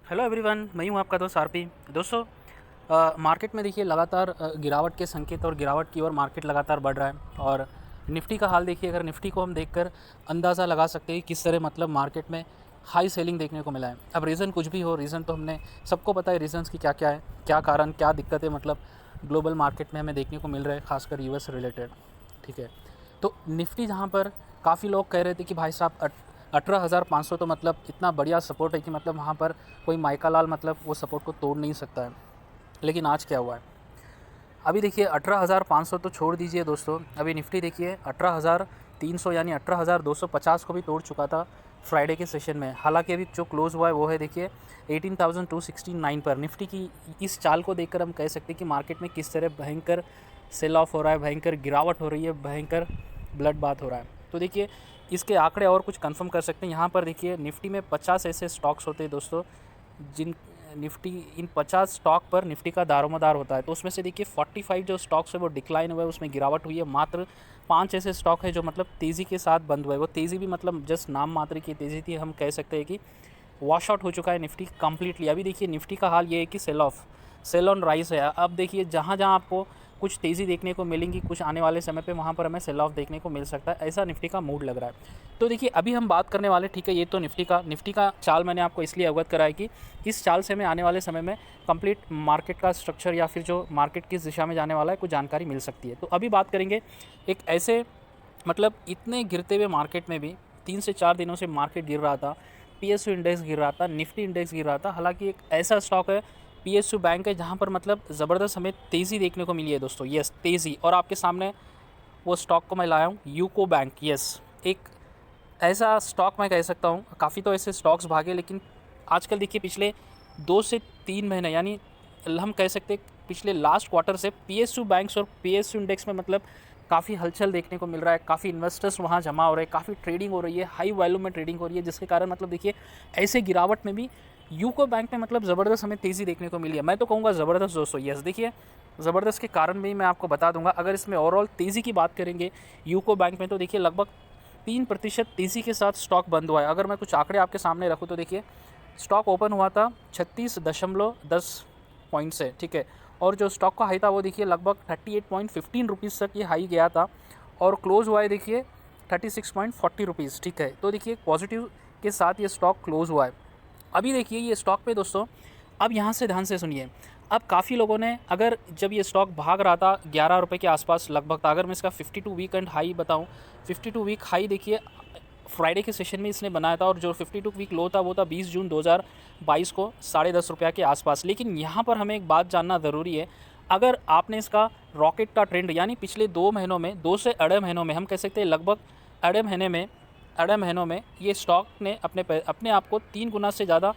Hello everyone, मैं हूं आपका दोस्त आरपी। दोस्तों, मार्केट में देखिए लगातार गिरावट के संकेत और गिरावट की ओर मार्केट लगातार बढ़ रहा है। और निफ्टी का हाल देखिए, अगर निफ्टी को हम देखकर अंदाज़ा लगा सकते हैं कि किस तरह मतलब मार्केट में हाई सेलिंग देखने को मिला है। अब रीज़न कुछ भी हो, रीज़न तो हमने सबको पता है रीज़न्स की क्या क्या है, क्या कारण, क्या दिक्कतें मतलब ग्लोबल मार्केट में हमें देखने को मिल रहा है, खासकर यूएस रिलेटेड। ठीक है, तो निफ्टी जहाँ पर काफ़ी लोग कह रहे थे कि भाई साहब 18,500 तो मतलब इतना बढ़िया सपोर्ट है कि मतलब वहाँ पर कोई माइका लाल मतलब वो सपोर्ट को तोड़ नहीं सकता है। लेकिन आज क्या हुआ है, अभी देखिए 18,500 तो छोड़ दीजिए दोस्तों, अभी निफ्टी देखिए 18,300 यानी 18,250 को भी तोड़ चुका था फ्राइडे के सेशन में। हालांकि अभी जो क्लोज़ हुआ है वो है देखिए 18,269 पर। निफ्टी की इस चाल को देखकर हम कह सकते हैं कि मार्केट में किस तरह भयंकर सेल ऑफ हो रहा है, भयंकर गिरावट हो रही है, भयंकर ब्लड बाथ हो रहा है। तो देखिए इसके आंकड़े और कुछ कंफर्म कर सकते हैं। यहाँ पर देखिए निफ्टी में 50 ऐसे स्टॉक्स होते हैं दोस्तों, जिन निफ्टी इन 50 स्टॉक पर निफ्टी का दारोमदार होता है। तो उसमें से देखिए 45 जो स्टॉक्स है वो डिक्लाइन हुआ है, उसमें गिरावट हुई है। मात्र 5 ऐसे स्टॉक है जो मतलब तेज़ी के साथ बंद हुए। वो तेज़ी भी मतलब जस्ट नाम मात्र की तेज़ी थी, हम कह सकते हैं कि वॉश आउट हो चुका है निफ्टी कम्प्लीटली। अभी देखिए निफ्टी का हाल ये है कि सेल ऑन राइज है। अब देखिए जहाँ जहाँ आपको कुछ तेज़ी देखने को मिलेंगी कुछ आने वाले समय पे, वहाँ पर हमें सेल ऑफ देखने को मिल सकता है, ऐसा निफ्टी का मूड लग रहा है। तो देखिए अभी हम बात करने वाले, ठीक है, ये तो निफ्टी का चाल मैंने आपको इसलिए अवगत कराया कि इस चाल से हमें आने वाले समय में कंप्लीट मार्केट का स्ट्रक्चर या फिर जो मार्केट किस दिशा में जाने वाला है कुछ जानकारी मिल सकती है। तो अभी बात करेंगे एक ऐसे मतलब इतने गिरते हुए मार्केट में भी 3 से 4 दिनों से मार्केट गिर रहा था, पीएसयू इंडेक्स गिर रहा था, निफ्टी इंडेक्स गिर रहा था। हालांकि एक ऐसा स्टॉक है, पीएसयू बैंक है, जहां पर मतलब ज़बरदस्त हमें तेज़ी देखने को मिली है दोस्तों। यस, तेज़ी। और आपके सामने वो स्टॉक को मैं लाया हूँ, यूको बैंक। यस, एक ऐसा स्टॉक मैं कह सकता हूँ, काफ़ी तो ऐसे स्टॉक्स भागे, लेकिन आजकल देखिए पिछले 2 से 3 महीने यानी हम कह सकते हैं पिछले लास्ट क्वार्टर से पीएसयू बैंक्स और पीएसयू इंडेक्स में मतलब काफ़ी हलचल देखने को मिल रहा है। काफ़ी इन्वेस्टर्स वहाँ जमा हो रहे हैं, काफ़ी ट्रेडिंग हो रही है, हाई वॉल्यूम में ट्रेडिंग हो रही है, जिसके कारण मतलब देखिए ऐसे गिरावट में भी यूको बैंक में मतलब ज़बरदस्त हमें तेज़ी देखने को मिली है। मैं तो कहूँगा ज़बरदस्त दोस्तों। यस, देखिए ज़बरदस्त के कारण भी मैं आपको बता दूंगा। अगर इसमें ओवरऑल तेज़ी की बात करेंगे यूको बैंक में, तो देखिए लगभग 3% तेज़ी के साथ स्टॉक बंद हुआ है। अगर मैं कुछ आंकड़े आपके सामने रखूँ तो देखिए स्टॉक ओपन हुआ था 36.10 पॉइंट से, ठीक है, और जो स्टॉक का हाई था वो देखिए लगभग 38.15 रुपीज़ तक ये हाई गया था, और क्लोज़ हुआ है देखिए 36.40 रुपीज़। ठीक है, तो देखिए पॉजिटिव के साथ ये स्टॉक क्लोज़ हुआ है। अभी देखिए ये स्टॉक पे दोस्तों, अब यहाँ से ध्यान से सुनिए। अब काफ़ी लोगों ने, अगर जब ये स्टॉक भाग रहा था 11 रुपये के आसपास लगभग था, अगर मैं इसका 52 वीक एंड हाई बताऊँ, 52 वीक हाई देखिए फ्राइडे के सेशन में इसने बनाया था, और जो 52 वीक लो था वो था 20 जून 2022 को 10.5 रुपये के आसपास। लेकिन यहाँ पर हमें एक बात जानना ज़रूरी है। अगर आपने इसका रॉकेट का ट्रेंड यानी पिछले 2 महीनों में, 2 से अढ़ाई महीनों में, हम कह सकते हैं लगभग अढ़ाई महीनों में ये स्टॉक ने अपने आप को 3 गुना से ज़्यादा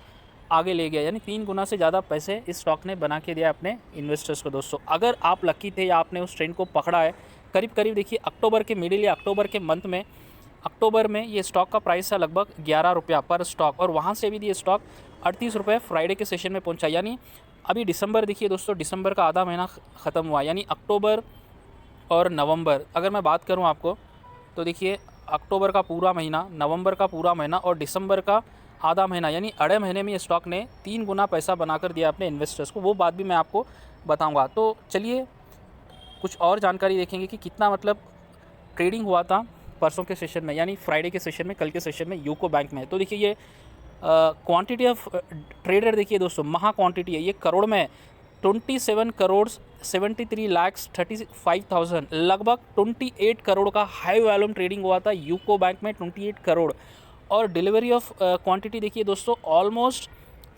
आगे ले गया, यानी 3 गुना से ज़्यादा पैसे इस स्टॉक ने बना के दिया अपने इन्वेस्टर्स को दोस्तों। अगर आप लकी थे या आपने उस ट्रेंड को पकड़ा है, करीब करीब देखिए अक्टूबर के मिडिल या अक्टूबर के मंथ में, अक्टूबर में ये स्टॉक का प्राइस था लगभग 11 रुपया पर स्टॉक, और वहाँ से भी ये स्टॉक 38 रुपये फ्राइडे के सेशन में पहुँचा। यानी अभी दिसंबर देखिए दोस्तों, दिसंबर का आधा महीना ख़त्म हुआ, यानी अक्टूबर और नवंबर अगर मैं बात करूं आपको, तो देखिए अक्टूबर का पूरा महीना, नवंबर का पूरा महीना और दिसंबर का आधा महीना, यानी अढ़ाई महीने में ये स्टॉक ने 3 गुना पैसा बनाकर दिया अपने इन्वेस्टर्स को। वो बात भी मैं आपको बताऊंगा। तो चलिए कुछ और जानकारी देखेंगे कि कितना मतलब ट्रेडिंग हुआ था परसों के सेशन में, यानी फ्राइडे के सेशन में, कल के सेशन में यूको बैंक में। तो देखिए ये क्वांटिटी ऑफ ट्रेडर देखिए दोस्तों, महा क्वांटिटी है, ये करोड़ में 27 करोड़ 73 लाख 35,000, लगभग 28 करोड़ का हाई वॉल्यूम ट्रेडिंग हुआ था यूको बैंक में, 28 करोड़। और डिलीवरी ऑफ क्वांटिटी देखिए दोस्तों, ऑलमोस्ट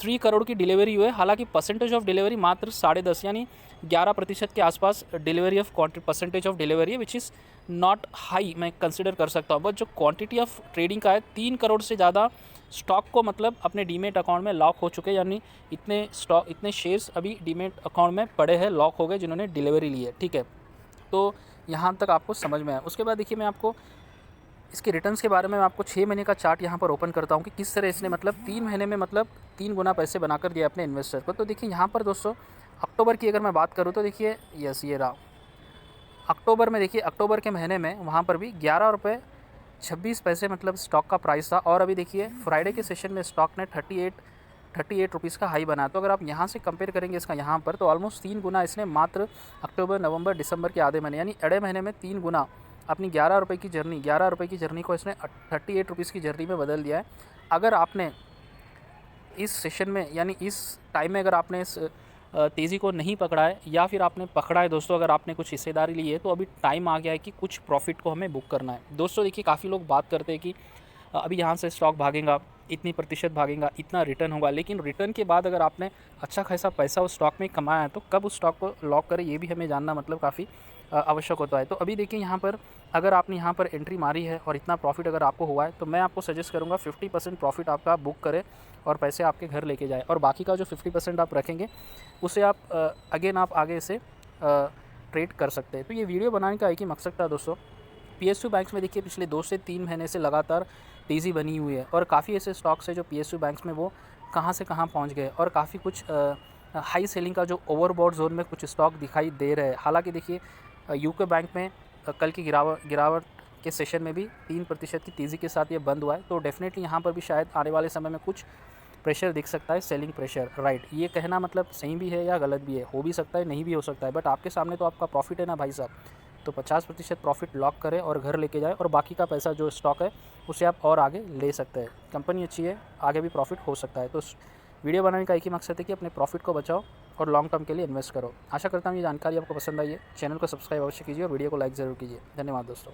3 करोड़ की डिलीवरी हुई है। हालांकि परसेंटेज ऑफ डिलीवरी मात्र 10.5 यानी 11% के आसपास delivery of percentage of delivery है, विच इज़ नॉट हाई, मैं कंसिडर कर सकता हूँ। बट जो क्वांटिटी ऑफ ट्रेडिंग का है, 3 करोड़ से ज़्यादा स्टॉक को मतलब अपने डीमेट अकाउंट में लॉक हो चुके हैं, यानी इतने शेयर्स अभी डीमेट अकाउंट में पड़े हैं, लॉक हो गए, जिन्होंने डिलीवरी ली है। ठीक है, तो यहाँ तक आपको समझ में आया। उसके बाद देखिए मैं आपको इसके रिटर्न्स के बारे में, मैं आपको 6 महीने का चार्ट यहाँ पर ओपन करता हूँ कि किस तरह इसने मतलब 3 महीने में मतलब 3 गुना पैसे बनाकर दिया अपने इन्वेस्टर को। तो देखिए यहाँ पर दोस्तों अक्टूबर की अगर मैं बात करूँ तो देखिए, यस ये रहा अक्टूबर में, देखिए अक्टूबर के महीने में वहाँ पर भी 11 रुपये 26 पैसे मतलब स्टॉक का प्राइस था। और अभी देखिए फ्राइडे के सेशन में स्टॉक ने ₹38 का हाई बना है। तो अगर आप यहाँ से कंपेयर करेंगे इसका यहाँ पर, तो ऑलमोस्ट 3 गुना इसने मात्र अक्टूबर, नवंबर, दिसंबर के आधे महीने यानी अढ़ाई महीने में 3 गुना अपनी ₹11 की जर्नी को इसने ₹38 की जर्नी में बदल दिया है। अगर आपने इस सेशन में यानी इस टाइम में अगर आपने इस तेज़ी को नहीं पकड़ा है या फिर आपने पकड़ा है दोस्तों, अगर आपने कुछ हिस्सेदारी ली है, तो अभी टाइम आ गया है कि कुछ प्रॉफिट को हमें बुक करना है। दोस्तों देखिए, काफ़ी लोग बात करते हैं कि अभी यहाँ से स्टॉक भागेगा, इतनी प्रतिशत भागेगा, इतना रिटर्न होगा, लेकिन रिटर्न के बाद अगर आपने अच्छा खासा पैसा उस स्टॉक में कमाया है, तो कब उस स्टॉक को लॉक करें ये भी हमें जानना मतलब काफ़ी आवश्यक होता है। तो अभी देखिए यहाँ पर अगर आपने यहाँ पर एंट्री मारी है और इतना प्रॉफिट अगर आपको हुआ है, तो मैं आपको सजेस्ट करूँगा 50% प्रॉफिट आपका बुक करें और पैसे आपके घर लेके जाए, और बाकी का जो 50% आप रखेंगे उसे आप अगेन आप आगे से ट्रेड कर सकते हैं। तो ये वीडियो बनाने का एक ही मकसद था दोस्तों। पीएसयू बैंक्स में देखिए पिछले 2 से 3 महीने से लगातार तेज़ी बनी हुई है, और काफ़ी ऐसे स्टॉक्स है जो पीएसयू बैंक्स में वो कहाँ से कहाँ पहुँच गए, और काफ़ी कुछ हाई सेलिंग का जो ओवरबॉट जोन में कुछ स्टॉक दिखाई दे रहे हैं। हालांकि देखिए यूको बैंक में कल की गिरावट के सेशन में भी 3% की तेज़ी के साथ ये बंद हुआ है। तो डेफिनेटली यहाँ पर भी शायद आने वाले समय में कुछ प्रेशर दिख सकता है, सेलिंग प्रेशर, राइट। ये कहना मतलब सही भी है या गलत भी है, हो भी सकता है, नहीं भी हो सकता है, बट आपके सामने तो आपका प्रॉफिट है ना भाई साहब। तो 50% प्रॉफिट लॉक करें और घर लेके जाए, और बाकी का पैसा जो स्टॉक है उसे आप और आगे ले सकते हैं। कंपनी अच्छी है, आगे भी प्रॉफिट हो सकता है। तो वीडियो बनाने का एक ही मकसद है कि अपने प्रॉफिट को बचाओ और लॉन्ग टर्म के लिए इन्वेस्ट करो। आशा करता हूँ ये जानकारी आपको पसंद आई है। चैनल को सब्सक्राइब अवश्य कीजिए और वीडियो को लाइक ज़रूर कीजिए। धन्यवाद दोस्तों।